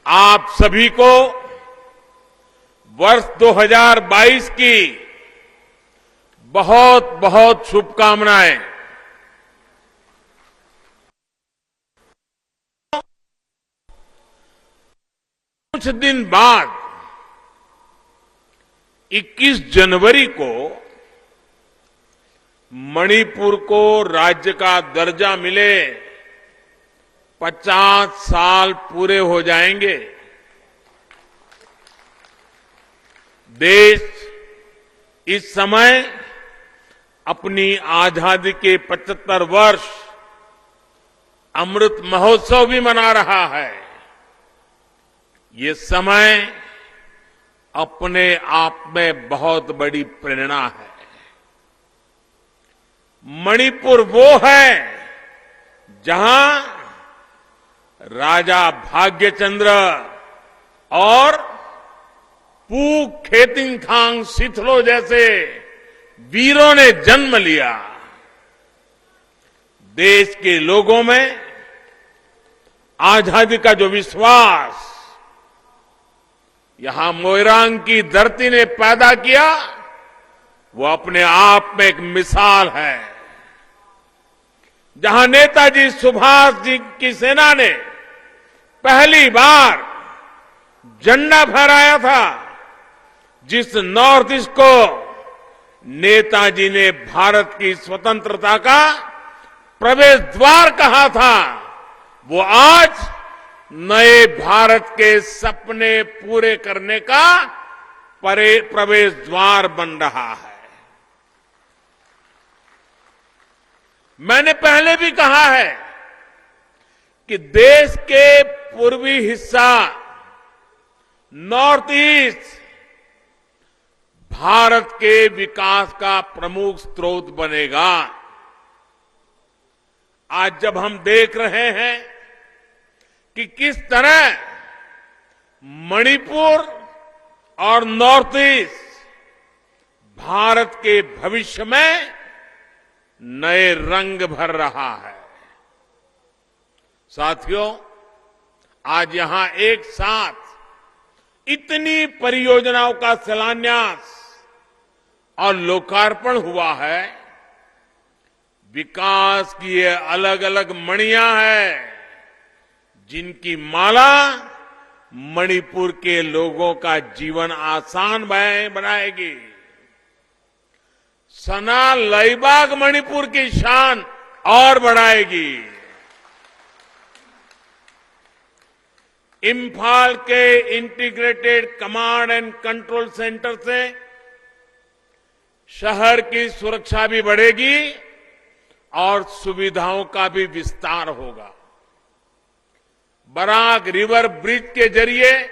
आप सभी को वर्ष 2022 की बहुत बहुत शुभकामनाएं। कुछ दिन बाद 21 जनवरी को मणिपुर को राज्य का दर्जा मिले 50 साल पूरे हो जाएंगे। देश इस समय अपनी आजादी के 75 वर्ष अमृत महोत्सव भी मना रहा है। ये समय अपने आप में बहुत बड़ी प्रेरणा है। मणिपुर वो है जहां राजा भाग्यचंद्र और पू खेतिंगखांग सिथलो जैसे वीरों ने जन्म लिया। देश के लोगों में आजादी का जो विश्वास यहां मोइरांग की धरती ने पैदा किया, वो अपने आप में एक मिसाल है। जहां नेताजी सुभाष जी की सेना ने पहली बार झंडा फहराया था, जिस नॉर्थ ईस्ट को नेताजी ने भारत की स्वतंत्रता का प्रवेश द्वार कहा था, वो आज नए भारत के सपने पूरे करने का प्रवेश द्वार बन रहा है। मैंने पहले भी कहा है कि देश के पूर्वी हिस्सा नॉर्थ ईस्ट भारत के विकास का प्रमुख स्रोत बनेगा। आज जब हम देख रहे हैं कि किस तरह मणिपुर और नॉर्थ ईस्ट भारत के भविष्य में नए रंग भर रहा है। साथियों, आज यहां एक साथ इतनी परियोजनाओं का शिलान्यास और लोकार्पण हुआ है। विकास की ये अलग अलग मणियां हैं, जिनकी माला मणिपुर के लोगों का जीवन आसान बनाएगी। सना लईबाग मणिपुर की शान और बढ़ाएगी। इंफाल के integrated command and control centre से शहर की सुरक्षा भी बढ़ेगी और सुविधाओं का भी विस्तार होगा। बराक रिवर ब्रिज के जरिए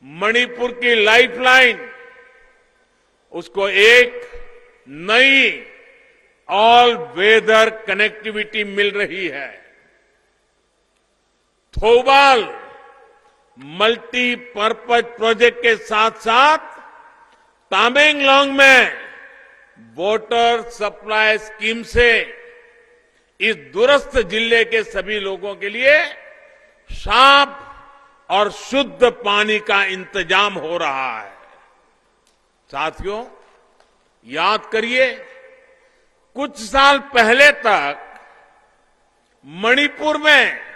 मणिपुर की लाइफलाइन, उसको एक नई ऑल वेदर कनेक्टिविटी मिल रही है। थोबाल मल्टीपर्पज प्रोजेक्ट के साथ साथ तामेंगलोंग में वाटर सप्लाई स्कीम से इस दूरस्थ जिले के सभी लोगों के लिए साफ और शुद्ध पानी का इंतजाम हो रहा है। साथियों, याद करिए, कुछ साल पहले तक मणिपुर में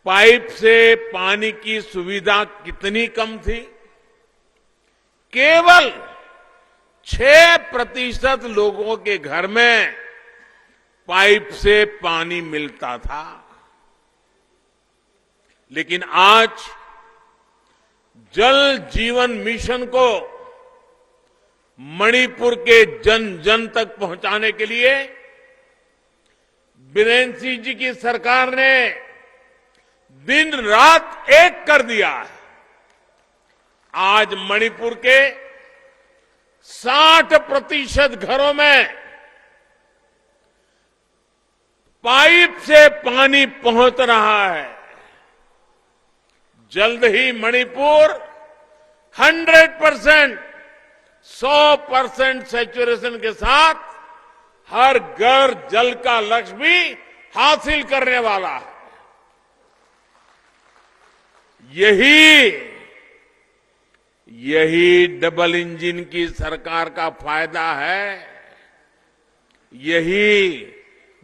पाइप से पानी की सुविधा कितनी कम थी। केवल 6% लोगों के घर में पाइप से पानी मिलता था। लेकिन आज जल जीवन मिशन को मणिपुर के जन जन तक पहुंचाने के लिए बीरेन सिंह जी की सरकार ने दिन रात एक कर दिया है। आज मणिपुर के 60% घरों में पाइप से पानी पहुंच रहा है। जल्द ही मणिपुर 100% सैचुरेशन के साथ हर घर जल का लक्ष्य भी हासिल करने वाला है। यही यही डबल इंजन की सरकार का फायदा है। यही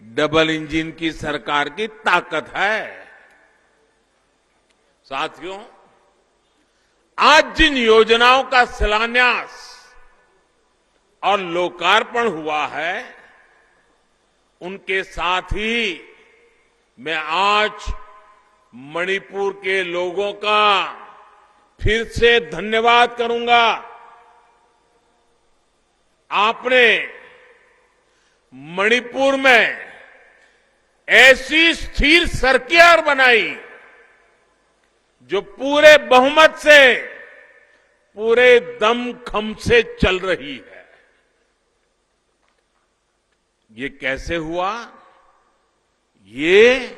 डबल इंजन की सरकार की ताकत है। साथियों, आज जिन योजनाओं का शिलान्यास और लोकार्पण हुआ है, उनके साथ ही मैं आज मणिपुर के लोगों का फिर से धन्यवाद करूंगा। आपने मणिपुर में ऐसी स्थिर सरकार बनाई जो पूरे बहुमत से, पूरे दमखम से चल रही है। ये कैसे हुआ? ये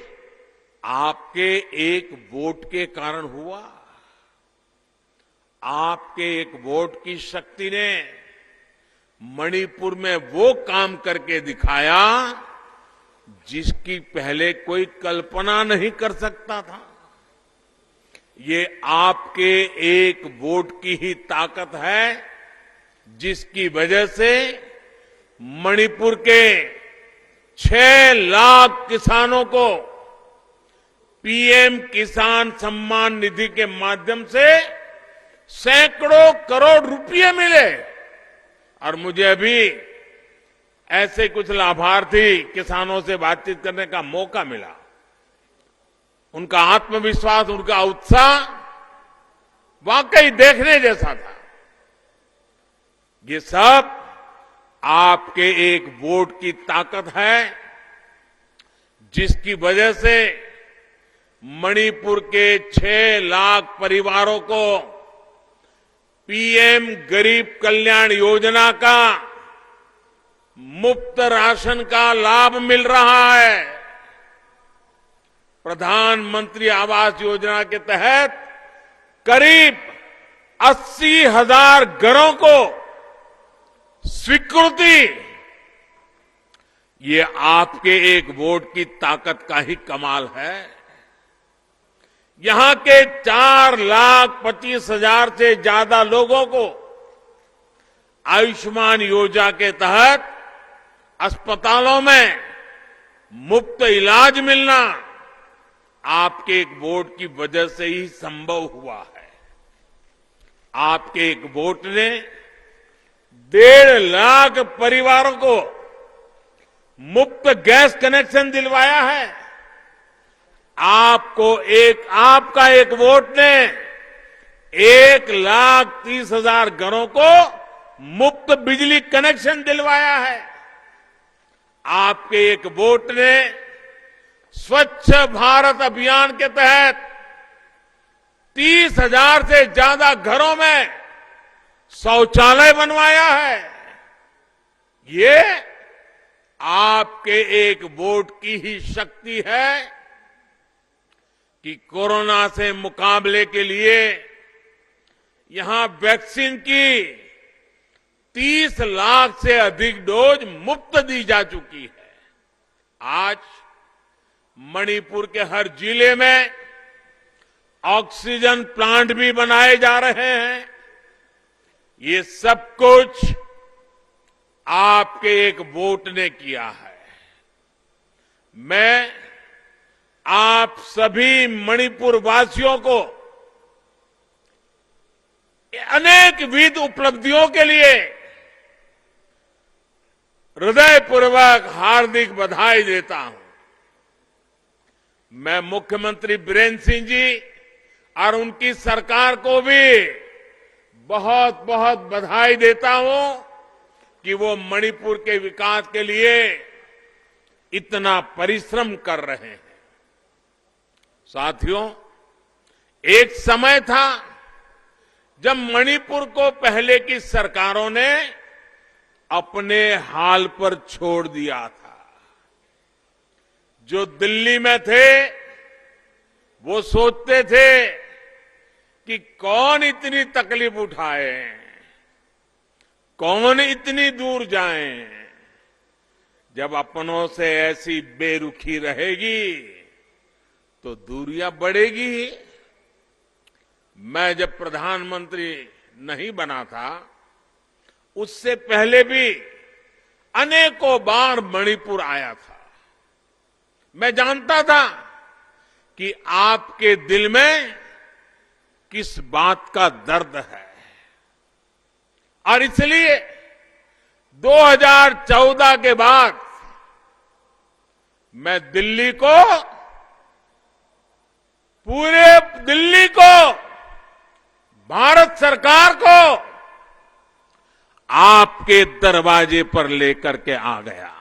आपके एक वोट के कारण हुआ। आपके एक वोट की शक्ति ने मणिपुर में वो काम करके दिखाया जिसकी पहले कोई कल्पना नहीं कर सकता था। ये आपके एक वोट की ही ताकत है, जिसकी वजह से मणिपुर के 6 लाख किसानों को पीएम किसान सम्मान निधि के माध्यम से सैकड़ों करोड़ रुपए मिले। और मुझे अभी ऐसे कुछ लाभार्थी किसानों से बातचीत करने का मौका मिला। उनका आत्मविश्वास, उनका उत्साह वाकई देखने जैसा था। ये सब आपके एक वोट की ताकत है, जिसकी वजह से मणिपुर के 6 लाख परिवारों को पीएम गरीब कल्याण योजना का मुफ्त राशन का लाभ मिल रहा है। प्रधानमंत्री आवास योजना के तहत करीब 80,000 घरों को स्वीकृति। ये आपके एक वोट की ताकत का ही कमाल है। यहां के 4,25,000 से ज्यादा लोगों को आयुष्मान योजना के तहत अस्पतालों में मुफ्त इलाज मिलना आपके एक वोट की वजह से ही संभव हुआ है। आपके एक वोट ने 1.5 लाख परिवारों को मुफ्त गैस कनेक्शन दिलवाया है। आपका एक वोट ने 1,30,000 घरों को मुफ्त बिजली कनेक्शन दिलवाया है। आपके एक वोट ने स्वच्छ भारत अभियान के तहत 30,000 से ज्यादा घरों में शौचालय बनवाया है। ये आपके एक वोट की ही शक्ति है कि कोरोना से मुकाबले के लिए यहां वैक्सीन की 30 लाख से अधिक डोज मुफ्त दी जा चुकी है। आज मणिपुर के हर जिले में ऑक्सीजन प्लांट भी बनाए जा रहे हैं। ये सब कुछ आपके एक वोट ने किया है। मैं आप सभी मणिपुर वासियों को अनेकविध उपलब्धियों के लिए हृदयपूर्वक हार्दिक बधाई देता हूं। मैं मुख्यमंत्री बीरेन्द्र सिंह जी और उनकी सरकार को भी बहुत बहुत बधाई देता हूं कि वो मणिपुर के विकास के लिए इतना परिश्रम कर रहे हैं। साथियों, एक समय था जब मणिपुर को पहले की सरकारों ने अपने हाल पर छोड़ दिया था। जो दिल्ली में थे वो सोचते थे कि कौन इतनी तकलीफ उठाए, कौन इतनी दूर जाए। जब अपनों से ऐसी बेरुखी रहेगी तो दूरियां बढ़ेगी। मैं जब प्रधानमंत्री नहीं बना था, उससे पहले भी अनेकों बार मणिपुर आया था। मैं जानता था कि आपके दिल में किस बात का दर्द है, और इसलिए 2014 के बाद मैं दिल्ली को, पूरे दिल्ली को, भारत सरकार को आपके दरवाजे पर लेकर के आ गया।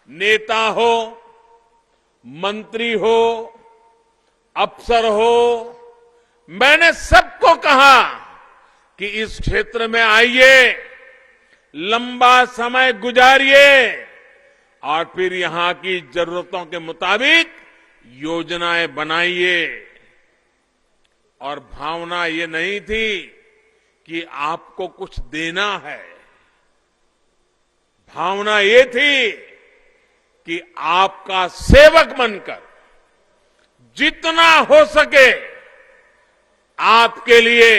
नेता हो, मंत्री हो, अफसर हो, मैंने सबको कहा कि इस क्षेत्र में आइए, लंबा समय गुजारिए और फिर यहां की जरूरतों के मुताबिक योजनाएं बनाइए। और भावना ये नहीं थी कि आपको कुछ देना है, भावना ये थी कि आपका सेवक बनकर जितना हो सके आपके लिए,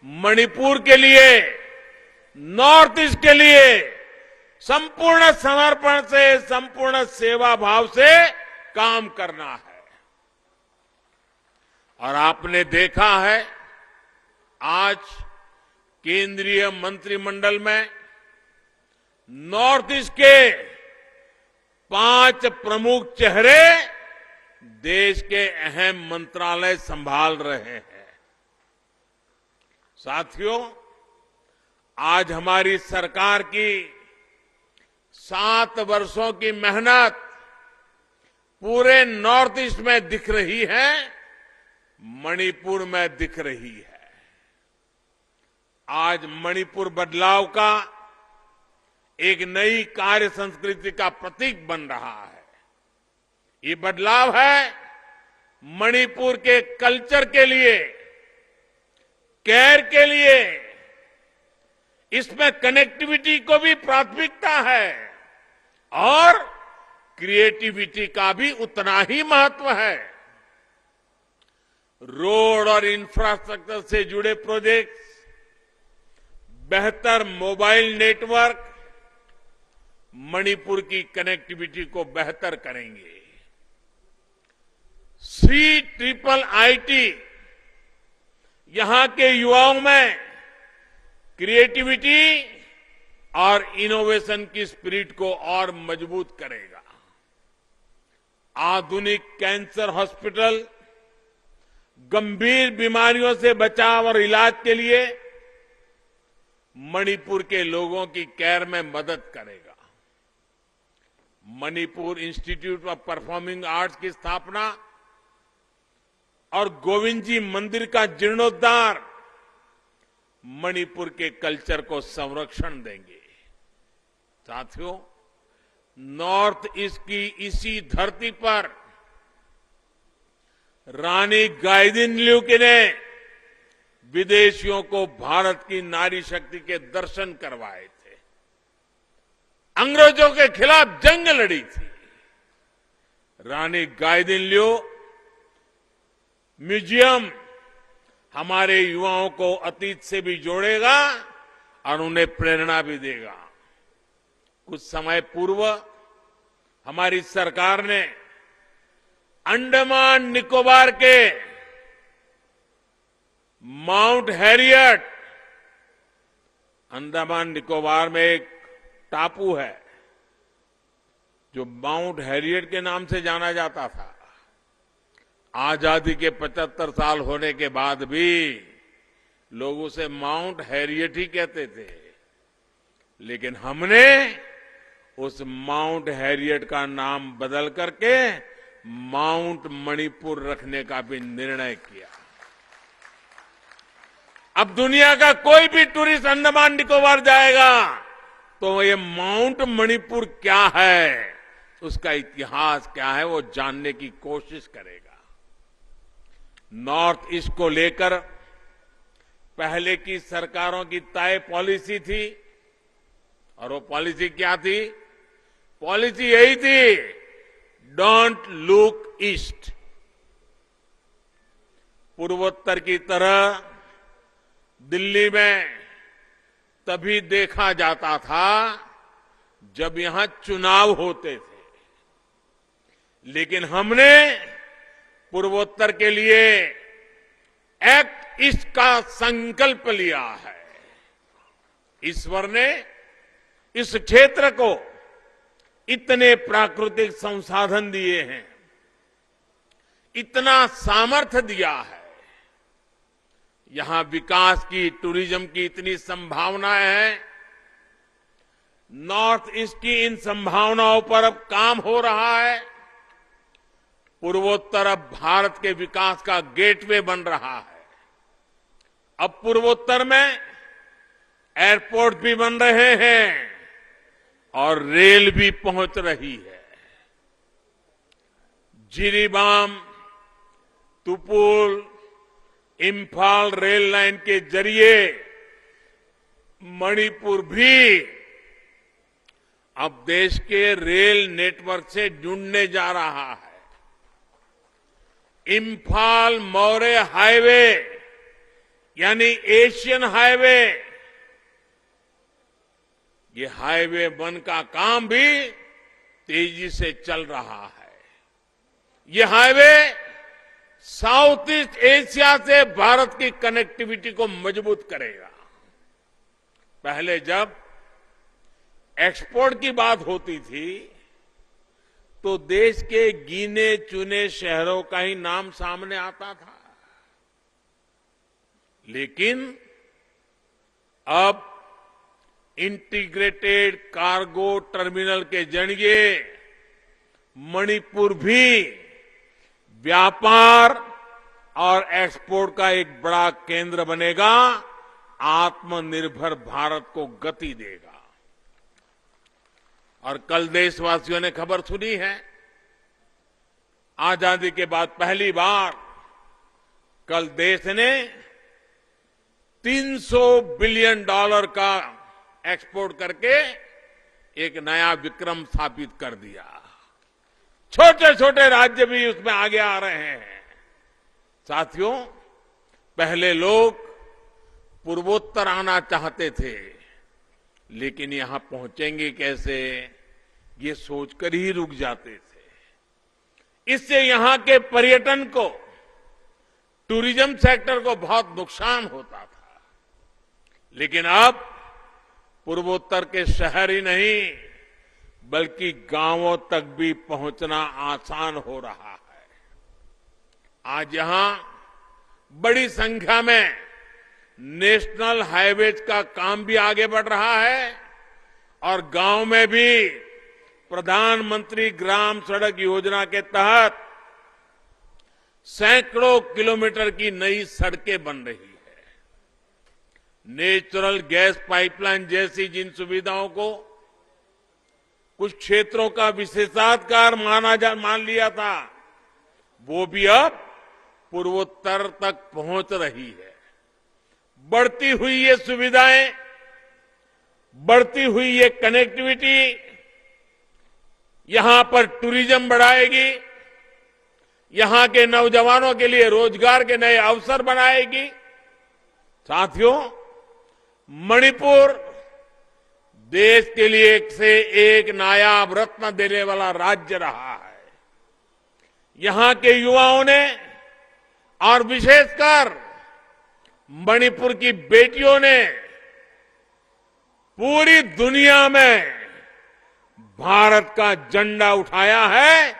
मणिपुर के लिए, नॉर्थ ईस्ट के लिए संपूर्ण समर्पण से, संपूर्ण सेवा भाव से काम करना है। और आपने देखा है, आज केंद्रीय मंत्रिमंडल में नॉर्थ ईस्ट के 5 प्रमुख चेहरे देश के अहम मंत्रालय संभाल रहे हैं। साथियों, आज हमारी सरकार की 7 वर्षों की मेहनत पूरे नॉर्थ ईस्ट में दिख रही है, मणिपुर में दिख रही है। आज मणिपुर बदलाव का एक नई कार्य संस्कृति का प्रतीक बन रहा है। ये बदलाव है मणिपुर के कल्चर के लिए, केयर के लिए। इसमें कनेक्टिविटी को भी प्राथमिकता है और क्रिएटिविटी का भी उतना ही महत्व है। रोड और इंफ्रास्ट्रक्चर से जुड़े प्रोजेक्ट्स, बेहतर मोबाइल नेटवर्क मणिपुर की कनेक्टिविटी को बेहतर करेंगे। CIIT यहां के युवाओं में क्रिएटिविटी और इनोवेशन की स्पिरिट को और मजबूत करेगा। आधुनिक कैंसर हॉस्पिटल गंभीर बीमारियों से बचाव और इलाज के लिए मणिपुर के लोगों की केयर में मदद करेगा। Manipur institute of performing arts की स्थापना और गोविंद जी मंदिर का जीर्णोद्धार मणिपुर के कल्चर को संरक्षण देंगे। साथियों, नॉर्थ ईस्ट की इसी धरती पर रानी गाइदिन्ल्यू ने विदेशियों को भारत की नारी शक्ति के दर्शन करवाए थे, अंग्रेजों के खिलाफ जंग लड़ी थी। रानी गाइदिन्ल्यू म्यूजियम हमारे युवाओं को अतीत से भी जोड़ेगा और उन्हें प्रेरणा भी देगा। कुछ समय पूर्व हमारी सरकार ने अंडमान निकोबार के माउंट हैरियट, अंडमान निकोबार में एक टापू है जो माउंट हैरियट के नाम से जाना जाता था। आजादी के 75 साल होने के बाद भी लोग उसे माउंट हैरियट ही कहते थे, लेकिन हमने उस माउंट हैरियट का नाम बदल करके माउंट मणिपुर रखने का भी निर्णय किया। अब दुनिया का कोई भी टूरिस्ट अंडमान निकोबार जाएगा तो ये माउंट मणिपुर क्या है, उसका इतिहास क्या है, वो जानने की कोशिश करेगा। नॉर्थ ईस्ट को लेकर पहले की सरकारों की तय पॉलिसी थी, और वो पॉलिसी क्या थी? पॉलिसी यही थी, डोंट लुक ईस्ट, पूर्वोत्तर की तरह दिल्ली में तभी देखा जाता था जब यहां चुनाव होते थे, लेकिन हमने पूर्वोत्तर के लिए एक्ट ईस्ट का संकल्प लिया है। ईश्वर ने इस क्षेत्र को इतने प्राकृतिक संसाधन दिए हैं, इतना सामर्थ्य दिया है, यहां विकास की, टूरिज्म की इतनी संभावनाएं हैं। नॉर्थ ईस्ट की इन संभावनाओं पर अब काम हो रहा है। पूर्वोत्तर अब भारत के विकास का गेटवे बन रहा है। अब पूर्वोत्तर में एयरपोर्ट भी बन रहे हैं और रेल भी पहुंच रही है। जिरीबाम, तुपुल, इंफाल रेल लाइन के जरिए मणिपुर भी अब देश के रेल नेटवर्क से जुड़ने जा रहा है। इंफाल मौर्य हाईवे यानी एशियन हाईवे, ये हाईवे वन का काम भी तेजी से चल रहा है। ये हाईवे साउथ ईस्ट एशिया से भारत की कनेक्टिविटी को मजबूत करेगा। पहले जब एक्सपोर्ट की बात होती थी तो देश के गिने चुने शहरों का ही नाम सामने आता था, लेकिन अब इंटीग्रेटेड कार्गो टर्मिनल के जरिए मणिपुर भी व्यापार और एक्सपोर्ट का एक बड़ा केंद्र बनेगा, आत्मनिर्भर भारत को गति देगा। और कल देशवासियों ने खबर सुनी है, आजादी के बाद पहली बार कल देश ने $300 बिलियन का एक्सपोर्ट करके एक नया विक्रम स्थापित कर दिया। छोटे छोटे राज्य भी उसमें आगे आ रहे हैं। साथियों, पहले लोग पूर्वोत्तर आना चाहते थे, लेकिन यहां पहुंचेंगे कैसे, ये सोचकर ही रुक जाते थे। इससे यहां के पर्यटन को, टूरिज्म सेक्टर को बहुत नुकसान होता था। लेकिन अब पूर्वोत्तर के शहर ही नहीं बल्कि गांवों तक भी पहुंचना आसान हो रहा है। आज यहां बड़ी संख्या में नेशनल हाईवेज का काम भी आगे बढ़ रहा है और गांव में भी प्रधानमंत्री ग्राम सड़क योजना के तहत सैकड़ों किलोमीटर की नई सड़कें बन रही है। नेचुरल गैस पाइपलाइन जैसी जिन सुविधाओं को कुछ क्षेत्रों का विशेषाधिकार मान लिया था, वो भी अब पूर्वोत्तर तक पहुंच रही है। बढ़ती हुई ये सुविधाएं, बढ़ती हुई ये कनेक्टिविटी यहां पर टूरिज्म बढ़ाएगी, यहां के नौजवानों के लिए रोजगार के नए अवसर बनाएगी। साथियों, मणिपुर देश के लिए एक से एक नायाब रत्न देने वाला राज्य रहा है। यहां के युवाओं ने और विशेषकर मणिपुर की बेटियों ने पूरी दुनिया में भारत का झंडा उठाया है,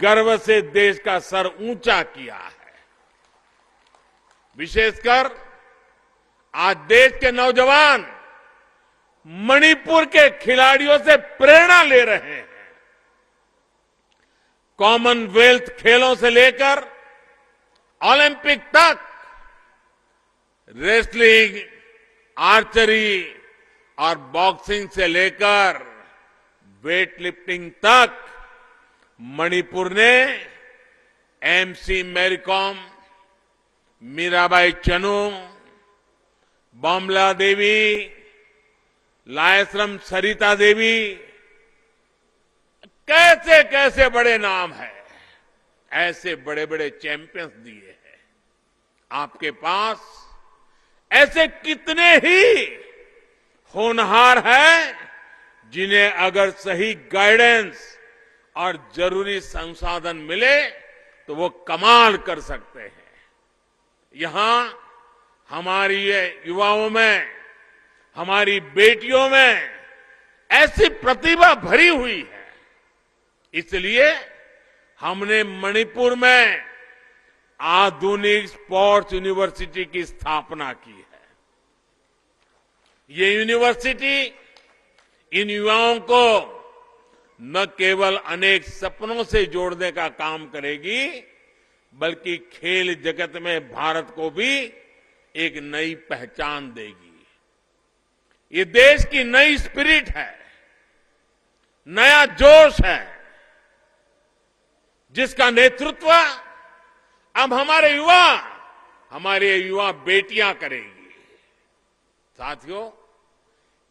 गर्व से देश का सर ऊंचा किया है। विशेषकर आज देश के नौजवान मणिपुर के खिलाड़ियों से प्रेरणा ले रहे हैं। कॉमनवेल्थ खेलों से लेकर ओलंपिक तक, रेसलिंग, आर्चरी और बॉक्सिंग से लेकर वेट लिफ्टिंग तक मणिपुर ने एमसी मैरीकॉम, मीराबाई चनू, बमला देवी, लायसरम सरिता देवी, कैसे कैसे बड़े नाम है, ऐसे बड़े बड़े चैंपियंस दिए हैं। आपके पास ऐसे कितने ही होनहार हैं जिन्हें अगर सही गाइडेंस और जरूरी संसाधन मिले तो वो कमाल कर सकते हैं। यहां हमारी युवाओं में, हमारी बेटियों में ऐसी प्रतिभा भरी हुई है। इसलिए हमने मणिपुर में आधुनिक स्पोर्ट्स यूनिवर्सिटी की स्थापना की है। ये यूनिवर्सिटी इन युवाओं को न केवल अनेक सपनों से जोड़ने का काम करेगी, बल्कि खेल जगत में भारत को भी एक नई पहचान देगी। ये देश की नई स्पिरिट है, नया जोश है, जिसका नेतृत्व अब हमारे युवा बेटियां करेगी। साथियों,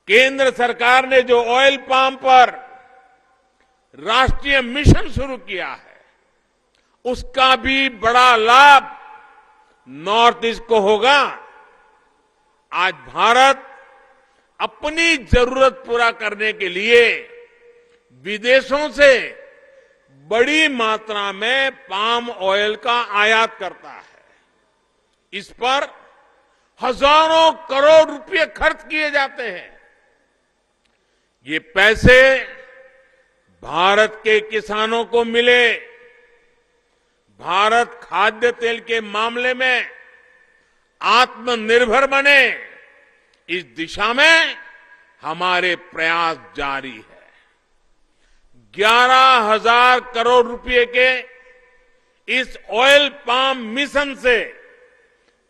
केंद्र सरकार ने जो ऑयल पाम पर राष्ट्रीय मिशन शुरू किया है, उसका भी बड़ा लाभ नॉर्थ ईस्ट को होगा। आज भारत अपनी जरूरत पूरा करने के लिए विदेशों से बड़ी मात्रा में पाम ऑयल का आयात करता है। इस पर हजारों करोड़ रुपए खर्च किए जाते हैं। ये पैसे भारत के किसानों को मिले, भारत खाद्य तेल के मामले में आत्मनिर्भर बने, इस दिशा में हमारे प्रयास जारी है। 11,000 करोड़ रुपए के इस ऑयल पाम मिशन से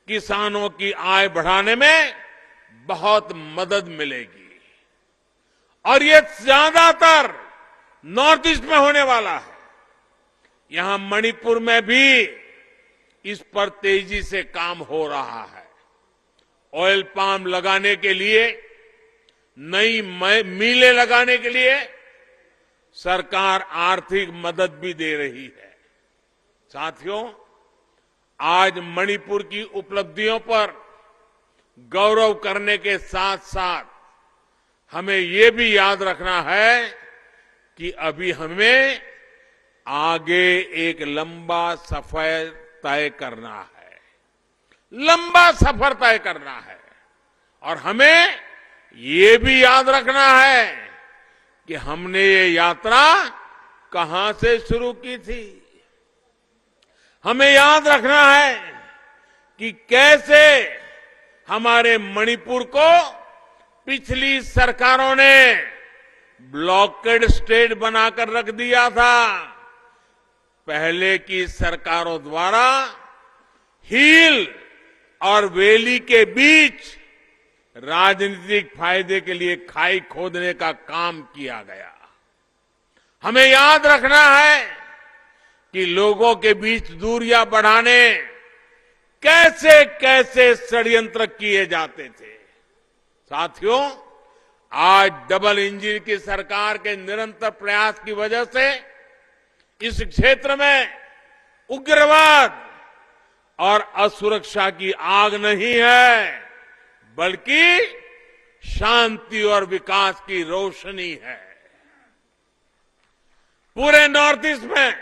किसानों की आय बढ़ाने में बहुत मदद मिलेगी और ये ज्यादातर नॉर्थ ईस्ट में होने वाला है। यहां मणिपुर में भी इस पर तेजी से काम हो रहा है। ऑयल पाम लगाने के लिए, नई मिलें लगाने के लिए सरकार आर्थिक मदद भी दे रही है। साथियों, आज मणिपुर की उपलब्धियों पर गौरव करने के साथ साथ हमें ये भी याद रखना है कि अभी हमें आगे एक लंबा सफर तय करना है, लंबा सफर तय करना है। और हमें ये भी याद रखना है कि हमने ये यात्रा कहां से शुरू की थी। हमें याद रखना है कि कैसे हमारे मणिपुर को पिछली सरकारों ने ब्लॉकेड स्टेट बनाकर रख दिया था। पहले की सरकारों द्वारा हील और वैली के बीच राजनीतिक फायदे के लिए खाई खोदने का काम किया गया। हमें याद रखना है कि लोगों के बीच दूरियां बढ़ाने कैसे कैसे षड्यंत्र किए जाते थे। साथियों, आज डबल इंजन की सरकार के निरंतर प्रयास की वजह से इस क्षेत्र में उग्रवाद और असुरक्षा की आग नहीं है, बल्कि शांति और विकास की रोशनी है। पूरे नॉर्थ ईस्ट में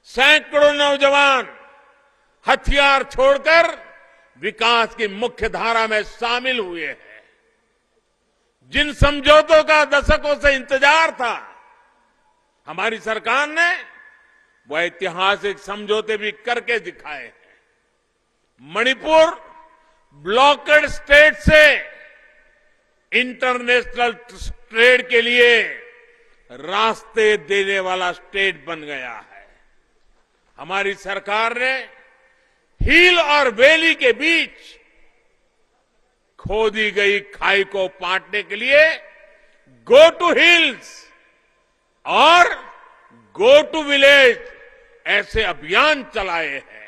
सैकड़ों नौजवान हथियार छोड़कर विकास की मुख्य धारा में शामिल हुए हैं। जिन समझौतों का दशकों से इंतजार था, हमारी सरकार ने वो ऐतिहासिक समझौते भी करके दिखाए हैं। मणिपुर ब्लॉकेड स्टेट से इंटरनेशनल ट्रेड के लिए रास्ते देने वाला स्टेट बन गया है। हमारी सरकार ने हील और वैली के बीच खोदी गई खाई को पाटने के लिए गो टू हिल्स और गो टू विलेज ऐसे अभियान चलाए हैं।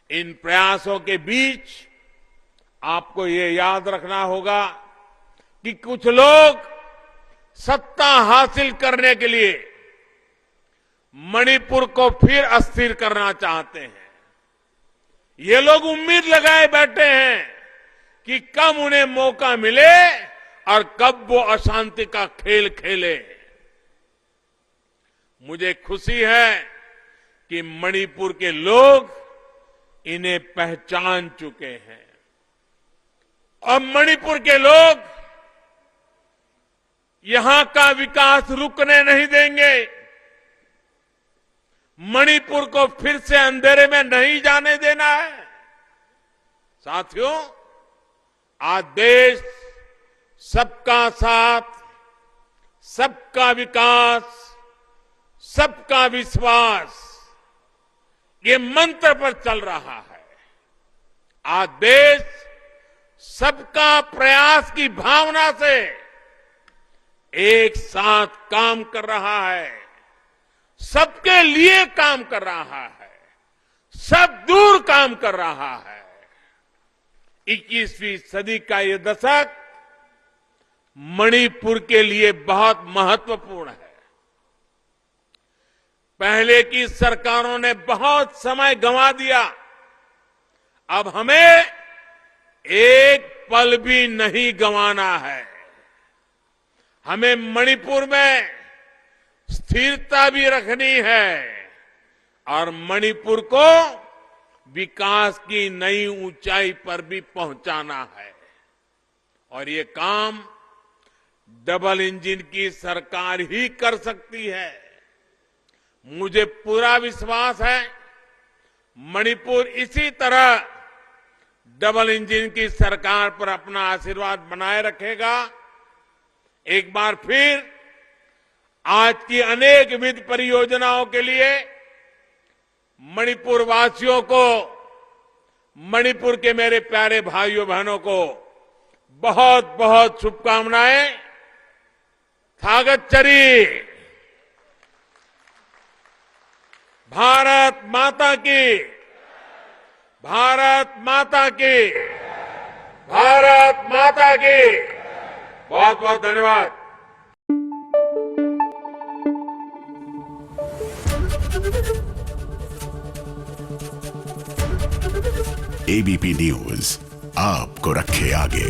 इन प्रयासों के बीच आपको ये याद रखना होगा कि कुछ लोग सत्ता हासिल करने के लिए मणिपुर को फिर अस्थिर करना चाहते हैं। ये लोग उम्मीद लगाए बैठे हैं कि कब उन्हें मौका मिले और कब वो अशांति का खेल खेले। मुझे खुशी है कि मणिपुर के लोग इन्हें पहचान चुके हैं और मणिपुर के लोग यहां का विकास रुकने नहीं देंगे। मणिपुर को फिर से अंधेरे में नहीं जाने देना है। साथियों, आज देश सबका साथ, सबका विकास, सबका विश्वास, ये मंत्र पर चल रहा है। आज देश सबका प्रयास की भावना से एक साथ काम कर रहा है, सबके लिए काम कर रहा है, सब दूर काम कर रहा है। 21वीं सदी का ये दशक मणिपुर के लिए बहुत महत्वपूर्ण है। पहले की सरकारों ने बहुत समय गंवा दिया। अब हमें एक पल भी नहीं गंवाना है। हमें मणिपुर में स्थिरता भी रखनी है और मणिपुर को विकास की नई ऊंचाई पर भी पहुंचाना है। और ये काम डबल इंजन की सरकार ही कर सकती है। मुझे पूरा विश्वास है मणिपुर इसी तरह डबल इंजन की सरकार पर अपना आशीर्वाद बनाए रखेगा। एक बार फिर आज की अनेक विध परियोजनाओं के लिए मणिपुर वासियों को, मणिपुर के मेरे प्यारे भाइयों बहनों को बहुत बहुत शुभकामनाएं। थागतचरी। भारत माता की, भारत माता की, भारत माता की। बहुत बहुत धन्यवाद। एबीपी न्यूज आपको रखे आगे।